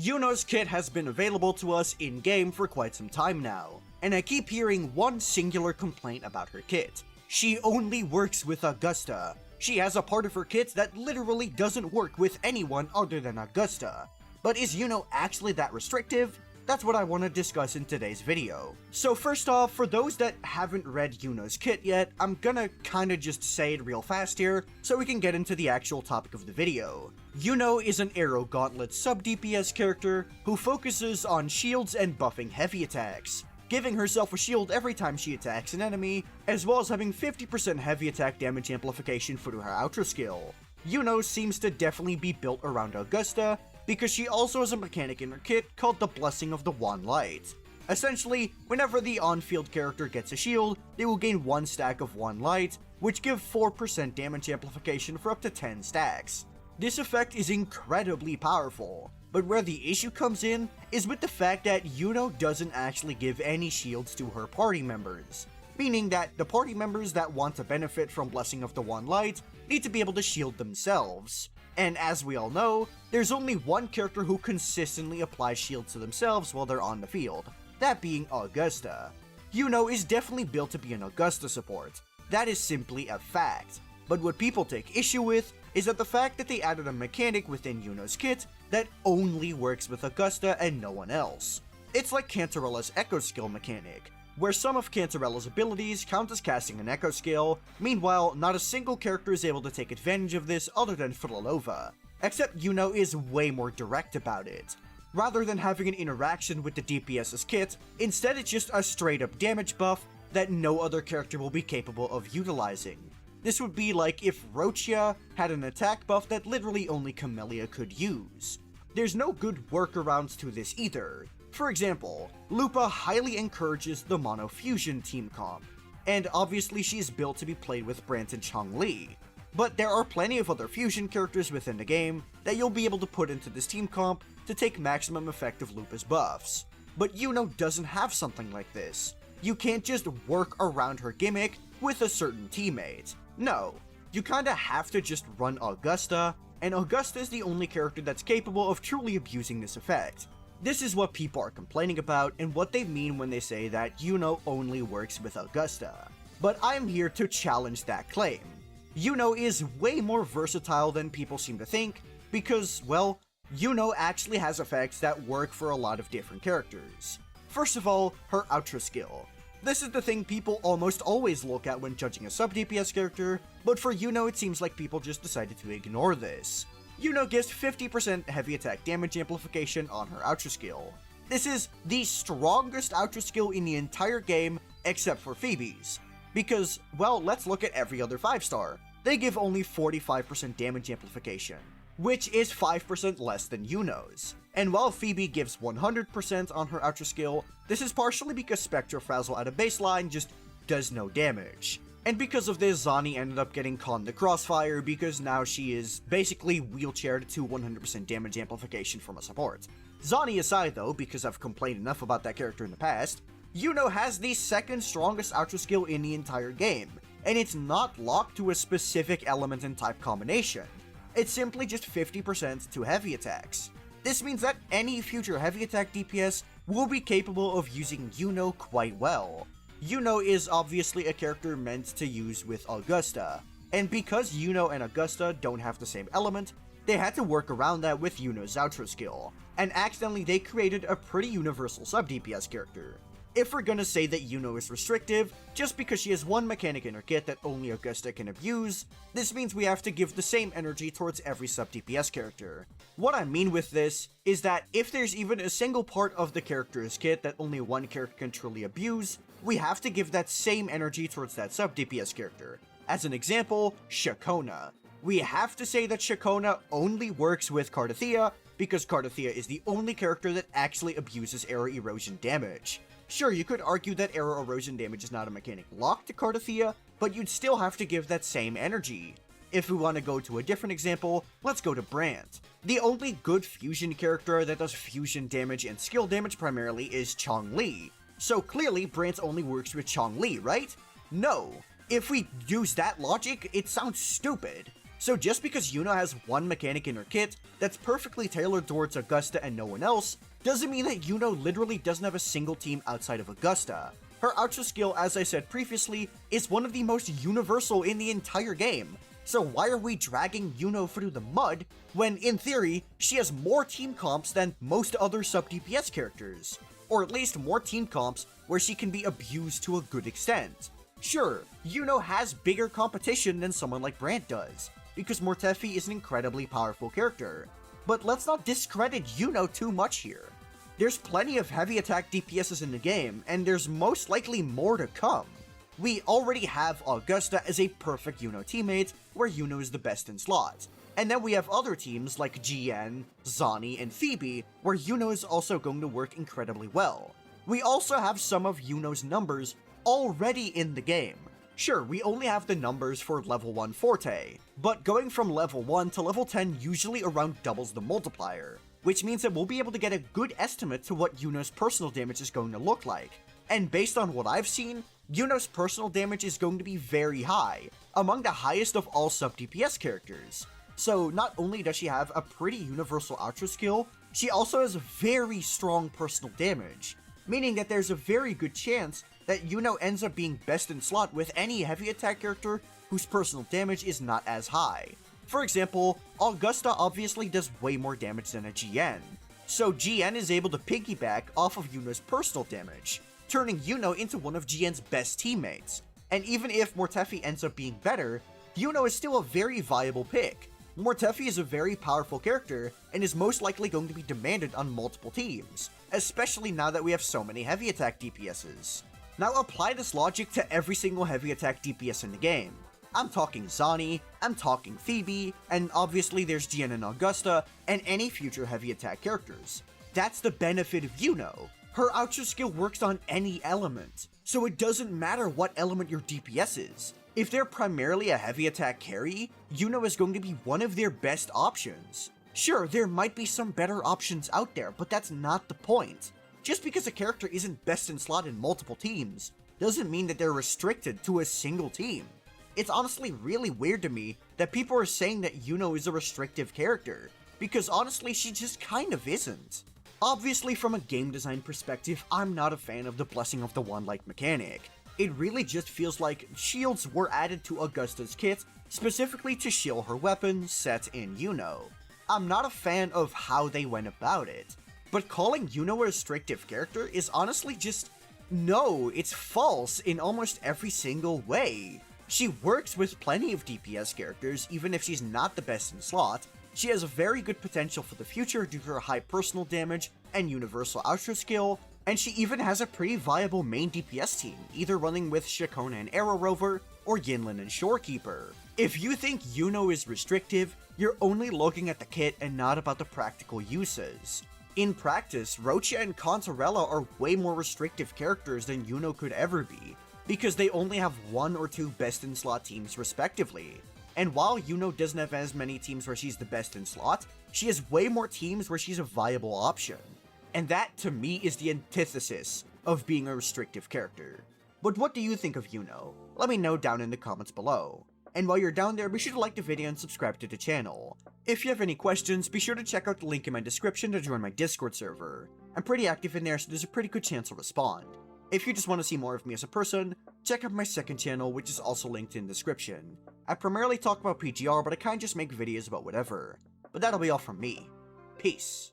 Iuno's kit has been available to us in-game for quite some time now, and I keep hearing one singular complaint about her kit. She only works with Augusta. She has a part of her kit that literally doesn't work with anyone other than Augusta. But is Iuno actually that restrictive? That's what I want to discuss in today's video. So first off, for those that haven't read Iuno's kit yet, I'm gonna kinda just say it real fast here, so we can get into the actual topic of the video. Iuno is an Arrow Gauntlet sub-DPS character who focuses on shields and buffing heavy attacks, giving herself a shield every time she attacks an enemy, as well as having 50% heavy attack damage amplification for her Ultra skill. Iuno seems to definitely be built around Augusta, because she also has a mechanic in her kit called the Blessing of the One Light. Essentially, whenever the on-field character gets a shield, they will gain 1 stack of One Light, which give 4% damage amplification for up to 10 stacks. This effect is incredibly powerful, but where the issue comes in is with the fact that Iuno doesn't actually give any shields to her party members, meaning that the party members that want to benefit from Blessing of the One Light need to be able to shield themselves. And as we all know, there's only one character who consistently applies shields to themselves while they're on the field, that being Augusta. Iuno is definitely built to be an Augusta support, that is simply a fact. But what people take issue with is that the fact that they added a mechanic within Iuno's kit that only works with Augusta and no one else. It's like Cantarella's Echo Skill mechanic, where some of Cantarella's abilities count as casting an Echo Skill. Meanwhile, not a single character is able to take advantage of this other than Frolova, except Iuno is way more direct about it. Rather than having an interaction with the DPS's kit, instead it's just a straight up damage buff that no other character will be capable of utilizing. This would be like if Rochia had an attack buff that literally only Camellia could use. There's no good workarounds to this either. For example, Lupa highly encourages the Mono Fusion team comp, and obviously she's built to be played with Brant and Chong-Li. But there are plenty of other fusion characters within the game that you'll be able to put into this team comp to take maximum effect of Lupa's buffs. But Iuno doesn't have something like this. You can't just work around her gimmick with a certain teammate. No, you kinda have to just run Augusta, and Augusta is the only character that's capable of truly abusing this effect. This is what people are complaining about and what they mean when they say that Iuno only works with Augusta. But I'm here to challenge that claim. Iuno is way more versatile than people seem to think because, well, Iuno actually has effects that work for a lot of different characters. First of all, her Ultra skill. This is the thing people almost always look at when judging a sub-DPS character, but for Iuno it seems like people just decided to ignore this. Iuno gives 50% heavy attack damage amplification on her Ultra skill. This is the strongest Ultra skill in the entire game except for Phoebe's, because, well, let's look at every other 5-star. They give only 45% damage amplification, which is 5% less than Iuno's. And while Phoebe gives 100% on her Ultra skill, this is partially because Spectrofrazzle at a baseline just does no damage. And because of this, Zani ended up getting caught in the crossfire because now she is basically wheelchaired to 100% damage amplification from a support. Zani aside though, because I've complained enough about that character in the past, Iuno has the second strongest Ultra skill in the entire game, and it's not locked to a specific element and type combination. It's simply just 50% to heavy attacks. This means that any future heavy attack DPS will be capable of using Iuno quite well. Iuno is obviously a character meant to use with Augusta, and because Iuno and Augusta don't have the same element, they had to work around that with Iuno's Ultra skill, and accidentally they created a pretty universal sub-DPS character. If we're gonna say that Iuno is restrictive, just because she has one mechanic in her kit that only Augusta can abuse, this means we have to give the same energy towards every sub-DPS character. What I mean with this is that if there's even a single part of the character's kit that only one character can truly abuse, we have to give that same energy towards that sub-DPS character. As an example, Shakona. We have to say that Shakona only works with Cardathea because Cardathea is the only character that actually abuses arrow erosion damage. Sure, you could argue that arrow erosion damage is not a mechanic locked to Cardathea, but you'd still have to give that same energy. If we want to go to a different example, let's go to Brant. The only good fusion character that does fusion damage and skill damage primarily is Chong-Li. So clearly, Brant only works with Chong-Li, right? No. If we use that logic, it sounds stupid. So just because Iuno has one mechanic in her kit that's perfectly tailored towards Augusta and no one else, doesn't mean that Iuno literally doesn't have a single team outside of Augusta. Her Ultra skill, as I said previously, is one of the most universal in the entire game. So why are we dragging Iuno through the mud when, in theory, she has more team comps than most other sub-DPS characters? Or at least more team comps where she can be abused to a good extent. Sure, Iuno has bigger competition than someone like Brant does, because Mortefi is an incredibly powerful character. But let's not discredit Iuno too much here. There's plenty of heavy attack DPSs in the game, and there's most likely more to come. We already have Augusta as a perfect Iuno teammate, where Iuno is the best in slot. And then we have other teams like GN, Zani, and Phoebe, where Iuno is also going to work incredibly well. We also have some of Iuno's numbers already in the game. Sure, we only have the numbers for level 1 Forte, but going from level 1 to level 10 usually around doubles the multiplier, which means that we'll be able to get a good estimate to what Iuno's personal damage is going to look like. And based on what I've seen, Iuno's personal damage is going to be very high, among the highest of all sub-DPS characters. So not only does she have a pretty universal Ultra skill, she also has very strong personal damage, meaning that there's a very good chance that Iuno ends up being best in slot with any heavy attack character whose personal damage is not as high. For example, Augusta obviously does way more damage than a GN, so GN is able to piggyback off of Iuno's personal damage, turning Iuno into one of GN's best teammates. And even if Mortefi ends up being better, Iuno is still a very viable pick. Mortefi is a very powerful character and is most likely going to be demanded on multiple teams, especially now that we have so many heavy attack DPSs. Now apply this logic to every single heavy attack DPS in the game. I'm talking Zani, I'm talking Phoebe, and obviously there's GN and Augusta, and any future heavy attack characters. That's the benefit of Iuno. Her Ultra skill works on any element, so it doesn't matter what element your DPS is. If they're primarily a heavy attack carry, Iuno is going to be one of their best options. Sure, there might be some better options out there, but that's not the point. Just because a character isn't best in slot in multiple teams, doesn't mean that they're restricted to a single team. It's honestly really weird to me that people are saying that Iuno is a restrictive character, because honestly she just kind of isn't. Obviously from a game design perspective, I'm not a fan of the Blessing of the Wand-like mechanic. It really just feels like shields were added to Augusta's kit specifically to shield her weapon, set in Iuno. I'm not a fan of how they went about it, but calling Iuno a restrictive character is honestly just, no, it's false in almost every single way. She works with plenty of DPS characters even if she's not the best in slot. She has a very good potential for the future due to her high personal damage and universal Ultra skill, and she even has a pretty viable main DPS team, either running with Shakona and Arrow Rover, or Yinlin and Shorekeeper. If you think Iuno is restrictive, you're only looking at the kit and not about the practical uses. In practice, Rocha and Contarella are way more restrictive characters than Iuno could ever be, because they only have 1 or 2 best in slot teams respectively. And while Iuno doesn't have as many teams where she's the best in slot, she has way more teams where she's a viable option. And that, to me, is the antithesis of being a restrictive character. But what do you think of Iuno? Let me know down in the comments below. And while you're down there, be sure to like the video and subscribe to the channel. If you have any questions, be sure to check out the link in my description to join my Discord server. I'm pretty active in there, so there's a pretty good chance I'll respond. If you just want to see more of me as a person, check out my second channel, which is also linked in the description. I primarily talk about PGR, but I kinda just make videos about whatever. But that'll be all from me. Peace.